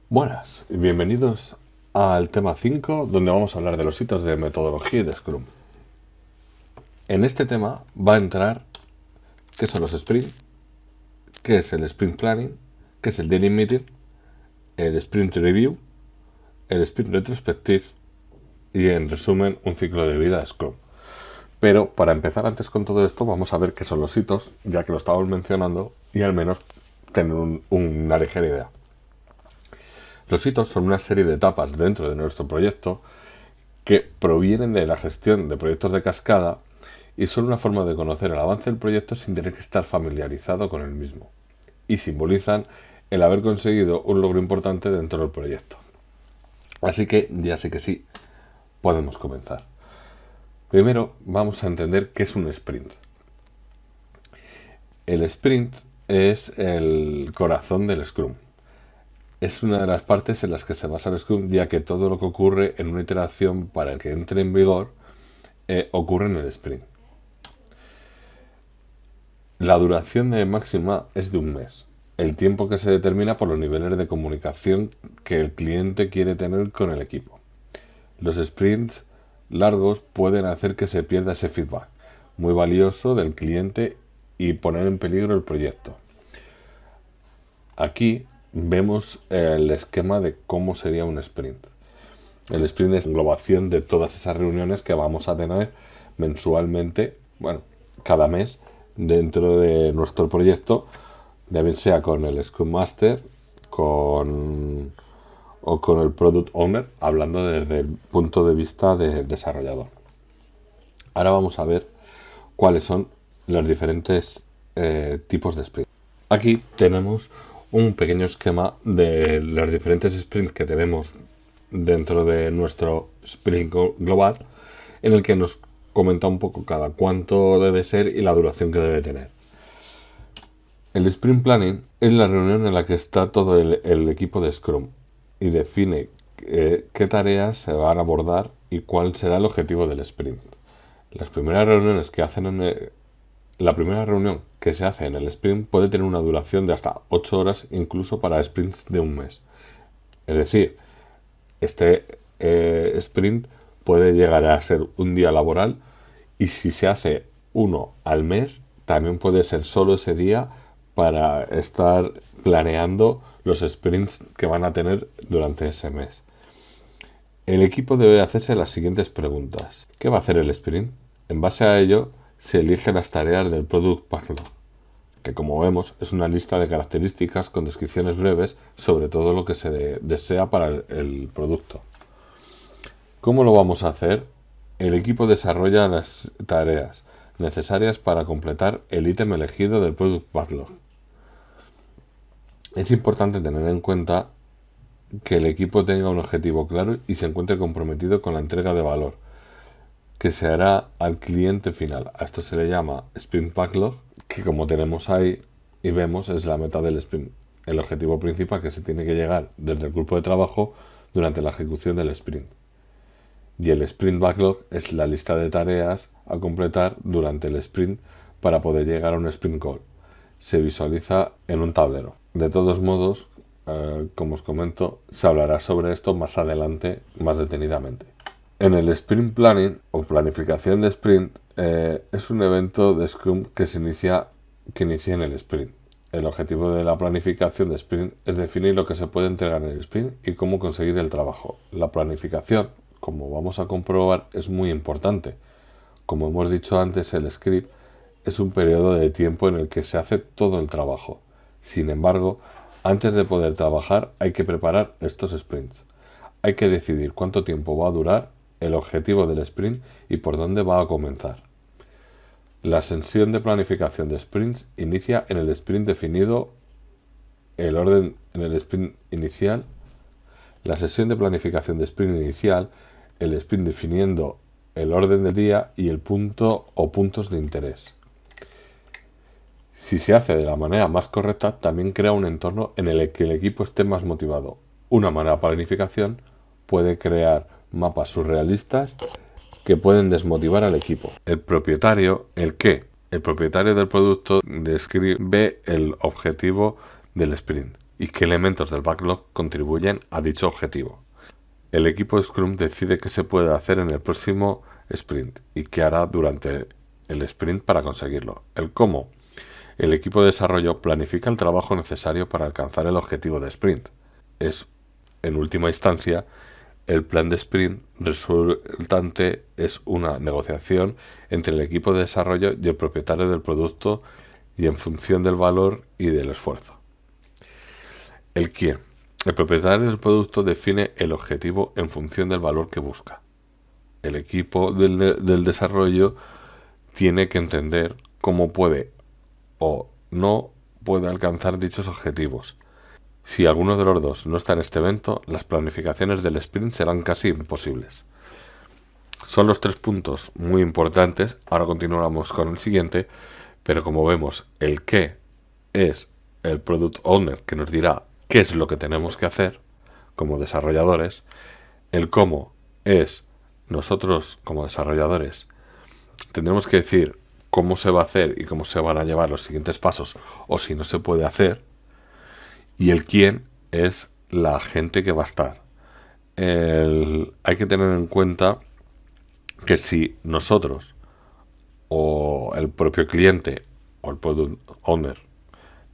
Buenas y bienvenidos al tema 5, donde vamos a hablar de los hitos de metodología y de Scrum. En este tema va a entrar qué son los sprints, qué es el sprint planning, qué es el daily meeting, el sprint review, el sprint retrospective y, en resumen, un ciclo de vida de Scrum. Pero para empezar antes con todo esto vamos a ver qué son los hitos, ya que lo estábamos mencionando, y al menos tener una ligera idea. Los hitos son una serie de etapas dentro de nuestro proyecto que provienen de la gestión de proyectos de cascada y son una forma de conocer el avance del proyecto sin tener que estar familiarizado con el mismo. Y simbolizan el haber conseguido un logro importante dentro del proyecto. Así que ya sé que sí, podemos comenzar. Primero vamos a entender qué es un sprint. El sprint es el corazón del Scrum. Es una de las partes en las que se basa el Scrum, ya que todo lo que ocurre en una iteración para que entre en vigor ocurre en el sprint. La duración máxima es de un mes, el tiempo que se determina por los niveles de comunicación que el cliente quiere tener con el equipo. Los sprints largos pueden hacer que se pierda ese feedback muy valioso del cliente y poner en peligro el proyecto. Aquí vemos el esquema de cómo sería un sprint. El sprint es la englobación de todas esas reuniones que vamos a tener mensualmente, cada mes dentro de nuestro proyecto, ya bien sea con el Scrum Master o con el Product Owner, hablando desde el punto de vista del desarrollador. Ahora vamos a ver cuáles son los diferentes tipos de sprint. Aquí tenemos un pequeño esquema de los diferentes sprints que tenemos dentro de nuestro sprint global, en el que nos comenta un poco cada cuánto debe ser y la duración que debe tener. El sprint planning es la reunión en la que está todo el equipo de Scrum y define qué tareas se van a abordar y cuál será el objetivo del sprint. Las primeras reuniones que hacen la primera reunión que se hace en el sprint puede tener una duración de hasta 8 horas, incluso para sprints de un mes. Es decir, este sprint puede llegar a ser un día laboral, y si se hace uno al mes, también puede ser solo ese día para estar planeando los sprints que van a tener durante ese mes. El equipo debe hacerse las siguientes preguntas. ¿Qué va a hacer el sprint? En base a ello, se eligen las tareas del Product Backlog, que, como vemos, es una lista de características con descripciones breves sobre todo lo que se desea para el producto. ¿Cómo lo vamos a hacer? El equipo desarrolla las tareas necesarias para completar el ítem elegido del Product Backlog. Es importante tener en cuenta que el equipo tenga un objetivo claro y se encuentre comprometido con la entrega de valor que se hará al cliente final. A esto se le llama Sprint Backlog, que, como tenemos ahí y vemos, es la meta del sprint, el objetivo principal que se tiene que llegar desde el grupo de trabajo durante la ejecución del sprint. Y el Sprint Backlog es la lista de tareas a completar durante el sprint para poder llegar a un sprint goal. Se visualiza en un tablero. De todos modos, como os comento, se hablará sobre esto más adelante, más detenidamente. En el Sprint Planning o planificación de sprint es un evento de Scrum que inicia en el sprint. El objetivo de la planificación de sprint es definir lo que se puede entregar en el sprint y cómo conseguir el trabajo. La planificación, como vamos a comprobar, es muy importante. Como hemos dicho antes, el script es un periodo de tiempo en el que se hace todo el trabajo. Sin embargo, antes de poder trabajar hay que preparar estos sprints. Hay que decidir cuánto tiempo va a durar, el objetivo del sprint y por dónde va a comenzar. La sesión de planificación de sprints inicia en el sprint definido el orden en el sprint inicial. La sesión de planificación de sprint inicial, el sprint definiendo el orden del día y el punto o puntos de interés. Si se hace de la manera más correcta, también crea un entorno en el que el equipo esté más motivado. Una mala planificación puede crear mapas surrealistas que pueden desmotivar al equipo. El propietario, ¿el qué? El propietario del producto describe el objetivo del sprint. y qué elementos del backlog contribuyen a dicho objetivo. El equipo Scrum decide qué se puede hacer en el próximo sprint y qué hará durante el sprint para conseguirlo. El cómo. El equipo de desarrollo planifica el trabajo necesario para alcanzar el objetivo de sprint. Es, en última instancia, el plan de sprint resultante es una negociación entre el equipo de desarrollo y el propietario del producto y en función del valor y del esfuerzo. El quién. El propietario del producto define el objetivo en función del valor que busca. El equipo del desarrollo tiene que entender cómo puede o no puede alcanzar dichos objetivos. Si alguno de los dos no está en este evento, las planificaciones del sprint serán casi imposibles. Son los 3 puntos muy importantes. Ahora continuamos con el siguiente, pero como vemos, el qué es el Product Owner que nos dirá qué es lo que tenemos que hacer como desarrolladores. El cómo es nosotros como desarrolladores tendremos que decir cómo se va a hacer y cómo se van a llevar los siguientes pasos o si no se puede hacer. Y el quién es la gente que va a estar. Hay que tener en cuenta que si nosotros o el propio cliente o el product owner,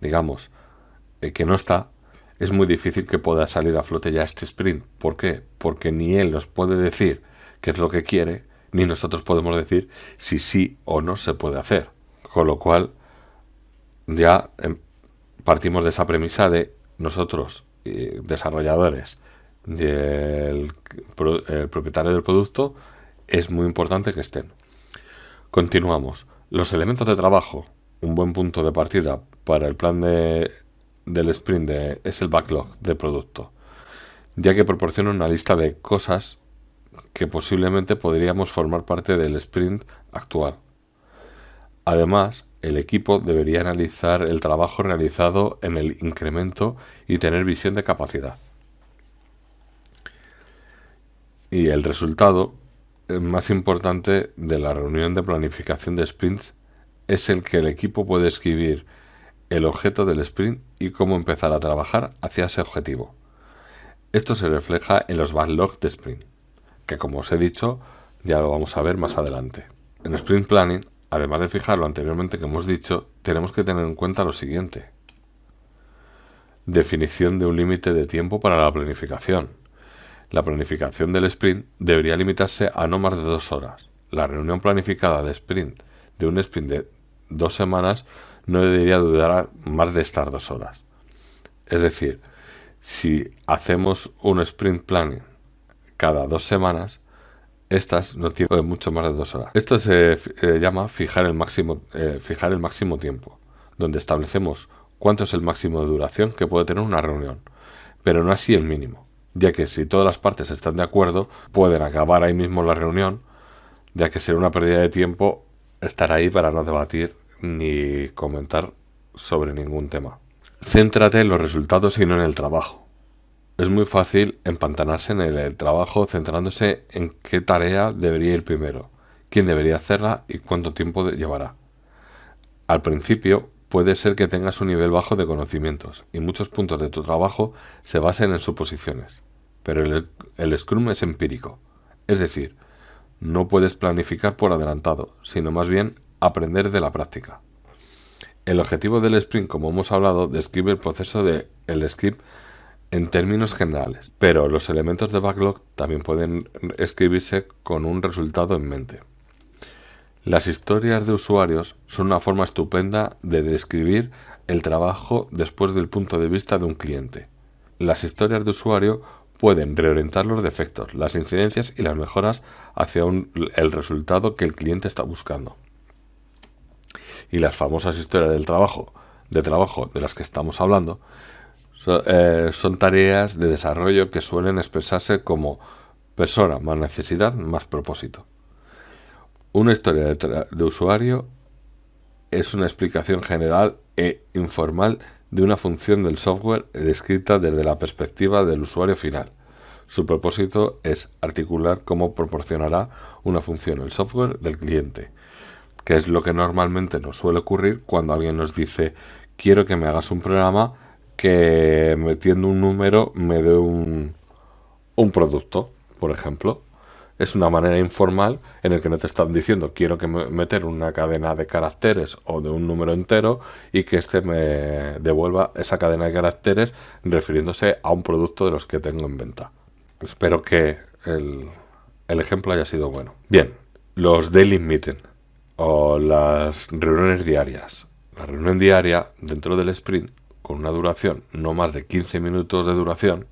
digamos, que no está, es muy difícil que pueda salir a flote ya este sprint. ¿Por qué? Porque ni él nos puede decir qué es lo que quiere, ni nosotros podemos decir si sí o no se puede hacer. Con lo cual, ya partimos de esa premisa de nosotros, desarrolladores, el propietario del producto, es muy importante que estén. Continuamos. Los elementos de trabajo, un buen punto de partida para el plan del sprint es el backlog de producto, ya que proporciona una lista de cosas que posiblemente podríamos formar parte del sprint actual. Además, el equipo debería analizar el trabajo realizado en el incremento y tener visión de capacidad. Y el resultado más importante de la reunión de planificación de sprints es el que el equipo puede escribir el objeto del sprint y cómo empezar a trabajar hacia ese objetivo. Esto se refleja en los backlogs de sprint, que como os he dicho, ya lo vamos a ver más adelante. En Sprint Planning, además de fijar lo anteriormente que hemos dicho, tenemos que tener en cuenta lo siguiente. Definición de un límite de tiempo para la planificación. La planificación del sprint debería limitarse a no más de 2 horas. La reunión planificada de un sprint de 2 semanas no debería durar más de estas 2 horas. Es decir, si hacemos un sprint planning cada 2 semanas, estas no tienen mucho más de 2 horas. Esto se llama fijar el máximo tiempo, donde establecemos cuánto es el máximo de duración que puede tener una reunión, pero no así el mínimo, ya que si todas las partes están de acuerdo, pueden acabar ahí mismo la reunión, ya que será una pérdida de tiempo estar ahí para no debatir ni comentar sobre ningún tema. Céntrate en los resultados y no en el trabajo. Es muy fácil empantanarse en el trabajo centrándose en qué tarea debería ir primero, quién debería hacerla y cuánto tiempo llevará. Al principio puede ser que tengas un nivel bajo de conocimientos y muchos puntos de tu trabajo se basen en suposiciones, pero el Scrum es empírico, es decir, no puedes planificar por adelantado, sino más bien aprender de la práctica. El objetivo del sprint, como hemos hablado, describe el proceso del script en términos generales, pero los elementos de backlog también pueden escribirse con un resultado en mente. Las historias de usuarios son una forma estupenda de describir el trabajo después del punto de vista de un cliente. Las historias de usuario pueden reorientar los defectos, las incidencias y las mejoras hacia el resultado que el cliente está buscando. Y las famosas historias de trabajo de las que estamos hablando son tareas de desarrollo que suelen expresarse como persona más necesidad más propósito. Una historia de usuario es una explicación general e informal de una función del software descrita desde la perspectiva del usuario final. Su propósito es articular cómo proporcionará una función el software del cliente, que es lo que normalmente nos suele ocurrir cuando alguien nos dice: quiero que me hagas un programa que metiendo un número me dé un producto, por ejemplo. Es una manera informal en el que no te están diciendo quiero que meter una cadena de caracteres o de un número entero y que este me devuelva esa cadena de caracteres refiriéndose a un producto de los que tengo en venta. Espero que el ejemplo haya sido bueno. Bien, los daily meeting o las reuniones diarias. La reunión diaria dentro del sprint con una duración no más de 15 minutos de duración,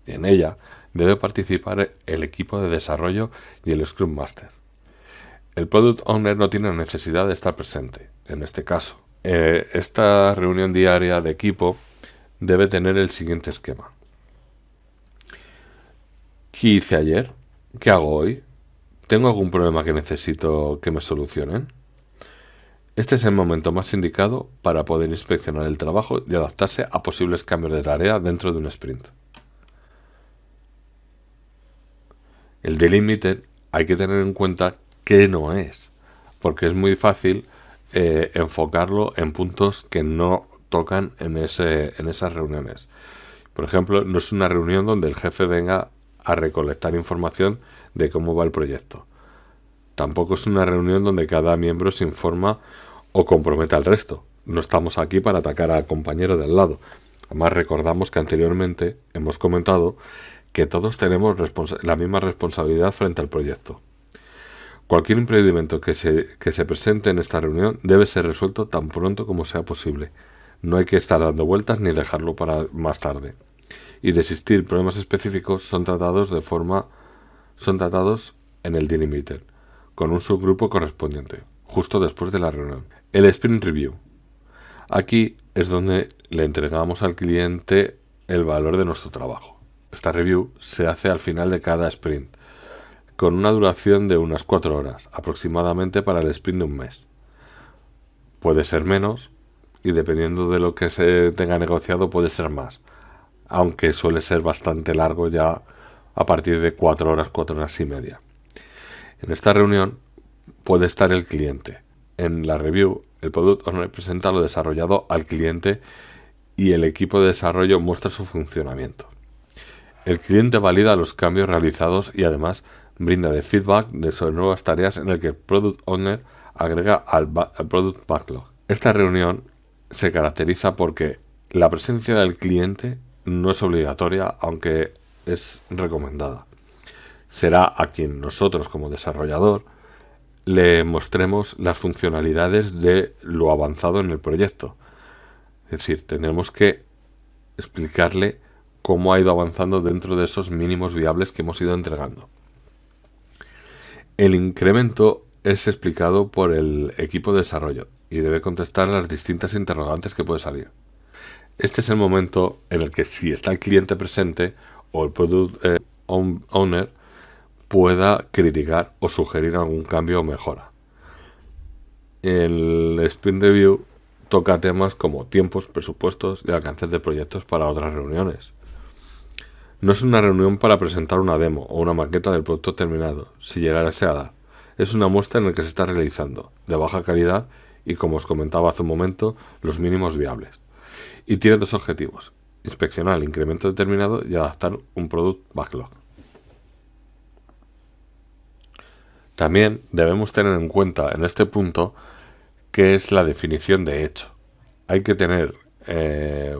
y en ella debe participar el equipo de desarrollo y el Scrum Master. El Product Owner no tiene necesidad de estar presente, en este caso. Esta reunión diaria de equipo debe tener el siguiente esquema. ¿Qué hice ayer? ¿Qué hago hoy? ¿Tengo algún problema que necesito que me solucionen? Este es el momento más indicado para poder inspeccionar el trabajo y adaptarse a posibles cambios de tarea dentro de un sprint. El delimited hay que tener en cuenta que no es, porque es muy fácil enfocarlo en puntos que no tocan en esas reuniones. Por ejemplo, no es una reunión donde el jefe venga a recolectar información de cómo va el proyecto. Tampoco es una reunión donde cada miembro se informa o compromete al resto. No estamos aquí para atacar al compañero de al lado. Además, recordamos que anteriormente hemos comentado que todos tenemos la misma responsabilidad frente al proyecto. Cualquier impedimento que se presente en esta reunión debe ser resuelto tan pronto como sea posible. No hay que estar dando vueltas ni dejarlo para más tarde. Y de existir problemas específicos son tratados en el delimiter, con un subgrupo correspondiente, justo después de la reunión. El Sprint Review. Aquí es donde le entregamos al cliente el valor de nuestro trabajo. Esta review se hace al final de cada sprint, con una duración de unas 4 horas, aproximadamente para el sprint de un mes. Puede ser menos, y dependiendo de lo que se tenga negociado puede ser más, aunque suele ser bastante largo ya a partir de 4 horas y media. En esta reunión puede estar el cliente. En la review, el Product Owner presenta lo desarrollado al cliente y el equipo de desarrollo muestra su funcionamiento. El cliente valida los cambios realizados y además brinda de feedback sobre nuevas tareas en el que el Product Owner agrega al Product Backlog. Esta reunión se caracteriza porque la presencia del cliente no es obligatoria, aunque es recomendada. Será a quien nosotros como desarrollador le mostremos las funcionalidades de lo avanzado en el proyecto. Es decir, tenemos que explicarle cómo ha ido avanzando dentro de esos mínimos viables que hemos ido entregando. El incremento es explicado por el equipo de desarrollo y debe contestar las distintas interrogantes que puede salir. Este es el momento en el que, si está el cliente presente o el Product Owner, pueda criticar o sugerir algún cambio o mejora. El Sprint Review toca temas como tiempos, presupuestos y alcances de proyectos para otras reuniones. No es una reunión para presentar una demo o una maqueta del producto terminado, si llegase a dar. Es una muestra en la que se está realizando, de baja calidad y, como os comentaba hace un momento, los mínimos viables. Y tiene dos objetivos: inspeccionar el incremento determinado y adaptar un Product Backlog. También debemos tener en cuenta en este punto qué es la definición de hecho. Hay que tener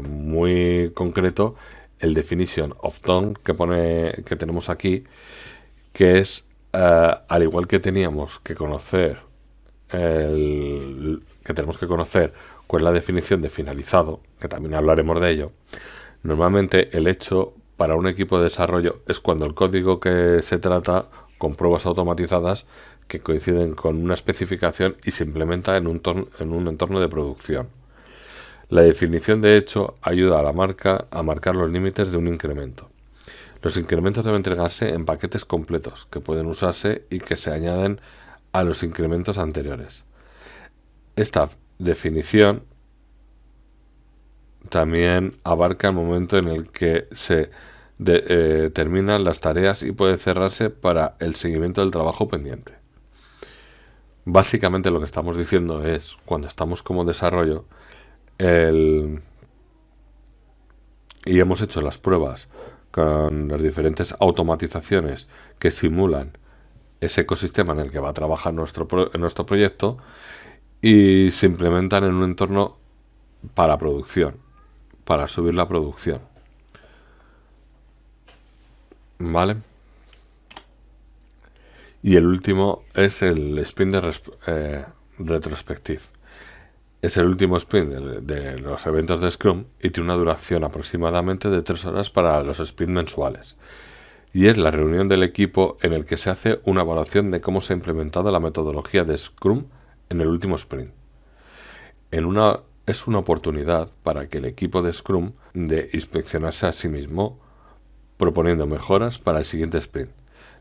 muy concreto el definition of done que tenemos aquí, que es al igual que teníamos que conocer cuál es la definición de finalizado, que también hablaremos de ello. Normalmente el hecho para un equipo de desarrollo es cuando el código que se trata con pruebas automatizadas que coinciden con una especificación y se implementa en un entorno de producción. La definición de hecho ayuda a la marca a marcar los límites de un incremento. Los incrementos deben entregarse en paquetes completos que pueden usarse y que se añaden a los incrementos anteriores. Esta definición también abarca el momento en el que se terminan las tareas y puede cerrarse para el seguimiento del trabajo pendiente. Básicamente lo que estamos diciendo es, cuando estamos como desarrollo, el y hemos hecho las pruebas con las diferentes automatizaciones que simulan ese ecosistema en el que va a trabajar nuestro proyecto y se implementan en un entorno para producción, para subir la producción. ¿Vale? Y el último es el sprint de retrospective. Es el último sprint de los eventos de Scrum y tiene una duración aproximadamente de 3 horas para los sprints mensuales. Y es la reunión del equipo en el que se hace una evaluación de cómo se ha implementado la metodología de Scrum en el último sprint. Es una oportunidad para que el equipo de Scrum de inspeccionarse a sí mismo, proponiendo mejoras para el siguiente sprint.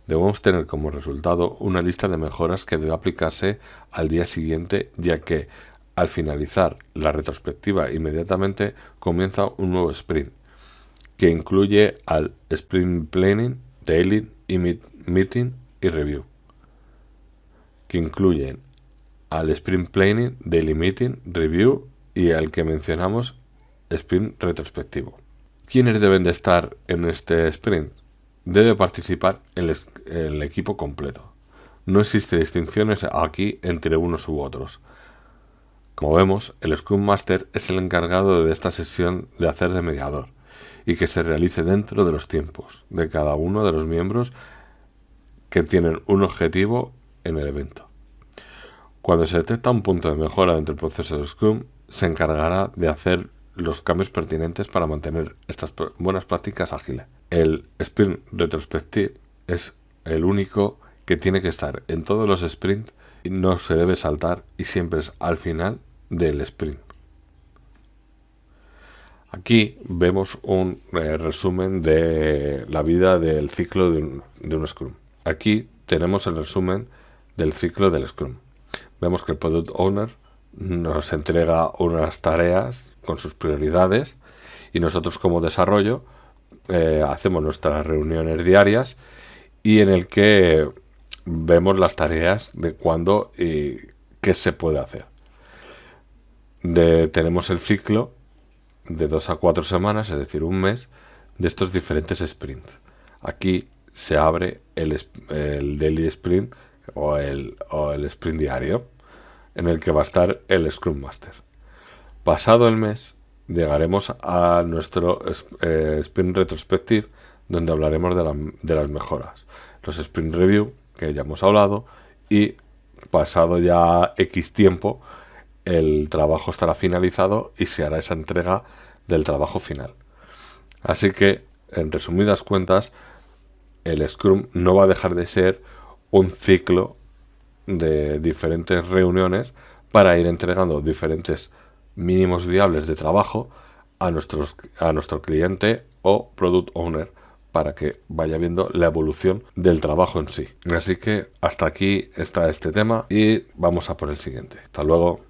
Debemos tener como resultado una lista de mejoras que debe aplicarse al día siguiente, ya que al finalizar la retrospectiva inmediatamente comienza un nuevo sprint, que incluye al sprint planning, daily y meeting y review, que incluyen al sprint planning, daily meeting, review y al que mencionamos sprint retrospectivo. ¿Quiénes deben de estar en este sprint? Debe participar el equipo completo. No existe distinciones aquí entre unos u otros. Como vemos, el Scrum Master es el encargado de esta sesión de hacer de mediador y que se realice dentro de los tiempos de cada uno de los miembros que tienen un objetivo en el evento. Cuando se detecta un punto de mejora dentro del proceso de Scrum, se encargará de hacer los cambios pertinentes para mantener estas buenas prácticas ágiles. El sprint retrospective es el único que tiene que estar en todos los sprints y no se debe saltar y siempre es al final del sprint. Aquí vemos un resumen de la vida del ciclo de un Scrum. Aquí tenemos el resumen del ciclo del Scrum. Vemos que el Product Owner nos entrega unas tareas con sus prioridades y nosotros como desarrollo hacemos nuestras reuniones diarias y en el que vemos las tareas de cuándo y qué se puede hacer. Tenemos el ciclo de 2 a 4 semanas, es decir, un mes, de estos diferentes sprints. Aquí se abre el daily sprint o el sprint diario, en el que va a estar el Scrum Master. Pasado el mes, llegaremos a nuestro sprint retrospective, donde hablaremos de las mejoras. Los sprint review, que ya hemos hablado, y pasado ya X tiempo, el trabajo estará finalizado y se hará esa entrega del trabajo final. Así que, en resumidas cuentas, el Scrum no va a dejar de ser un ciclo de diferentes reuniones para ir entregando diferentes mínimos viables de trabajo a nuestro cliente o product owner para que vaya viendo la evolución del trabajo en sí. Así que hasta aquí está este tema y vamos a por el siguiente. Hasta luego.